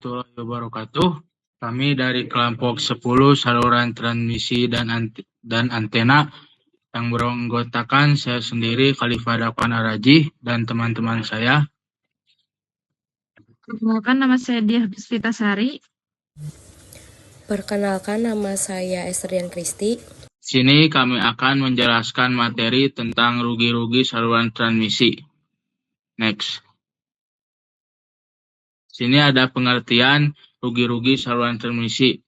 warahmatullahi wabarakatuh. Kami dari kelompok 10 saluran transmisi dan antena yang beranggotakan saya sendiri, Khalifah Dakwan Araji, dan teman-teman saya. Perkenalkan, nama saya Diah Puspitasari. Perkenalkan, nama saya Estrian Kristi. Sini kami akan menjelaskan materi tentang rugi-rugi saluran transmisi. Next. Sini ada pengertian rugi-rugi saluran transmisi.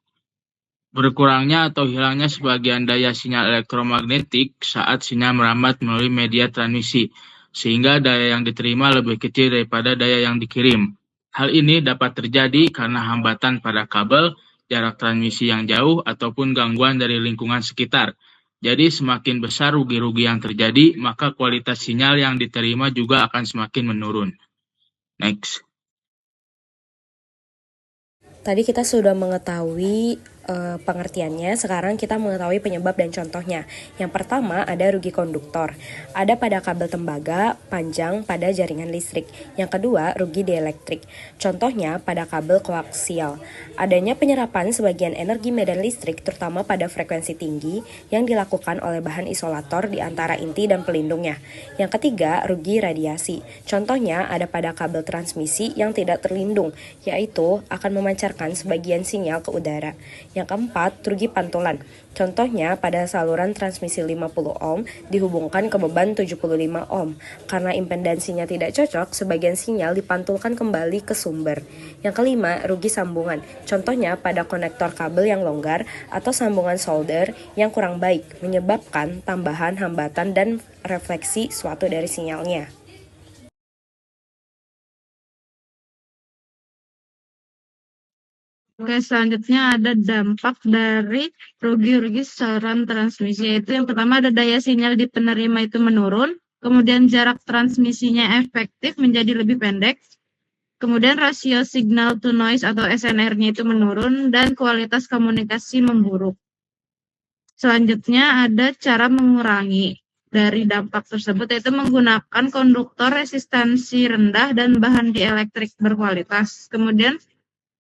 Berkurangnya atau hilangnya sebagian daya sinyal elektromagnetik saat sinyal merambat melalui media transmisi, sehingga daya yang diterima lebih kecil daripada daya yang dikirim. Hal ini dapat terjadi karena hambatan pada kabel, jarak transmisi yang jauh, ataupun gangguan dari lingkungan sekitar. Jadi semakin besar rugi-rugi yang terjadi, maka kualitas sinyal yang diterima juga akan semakin menurun. Next. Tadi kita sudah mengetahui pengertiannya, sekarang kita mengetahui penyebab dan contohnya. Yang pertama ada rugi konduktor, ada pada kabel tembaga panjang pada jaringan listrik. Yang kedua rugi dielektrik, contohnya pada kabel koaksial. Adanya penyerapan sebagian energi medan listrik terutama pada frekuensi tinggi yang dilakukan oleh bahan isolator di antara inti dan pelindungnya. Yang ketiga rugi radiasi, contohnya ada pada kabel transmisi yang tidak terlindung, yaitu akan memancarkan sebagian sinyal ke udara. Yang keempat, rugi pantulan. Contohnya pada saluran transmisi 50 ohm dihubungkan ke beban 75 ohm. Karena impedansinya tidak cocok, sebagian sinyal dipantulkan kembali ke sumber. Yang kelima, rugi sambungan. Contohnya pada konektor kabel yang longgar atau sambungan solder yang kurang baik, menyebabkan tambahan hambatan dan refleksi suatu dari sinyalnya. Oke, selanjutnya ada dampak dari rugi-rugi saluran transmisi, yaitu yang pertama ada daya sinyal di penerima itu menurun, kemudian jarak transmisinya efektif menjadi lebih pendek, kemudian rasio signal to noise atau SNR-nya itu menurun, dan kualitas komunikasi memburuk. Selanjutnya ada cara mengurangi dari dampak tersebut, yaitu menggunakan konduktor resistansi rendah dan bahan dielektrik berkualitas. Kemudian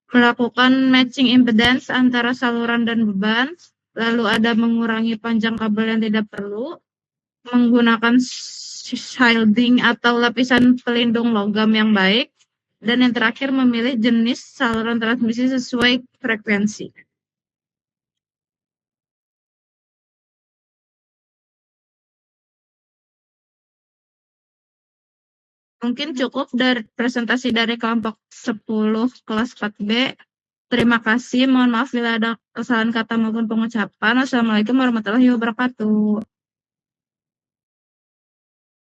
melakukan matching impedance antara saluran dan beban, lalu ada mengurangi panjang kabel yang tidak perlu, menggunakan shielding atau lapisan pelindung logam yang baik, dan yang terakhir memilih jenis saluran transmisi sesuai frekuensi. Mungkin cukup dari presentasi dari kelompok 10 kelas 4B. Terima kasih. Mohon maaf bila ada kesalahan kata maupun pengucapan. Wassalamualaikum warahmatullahi wabarakatuh.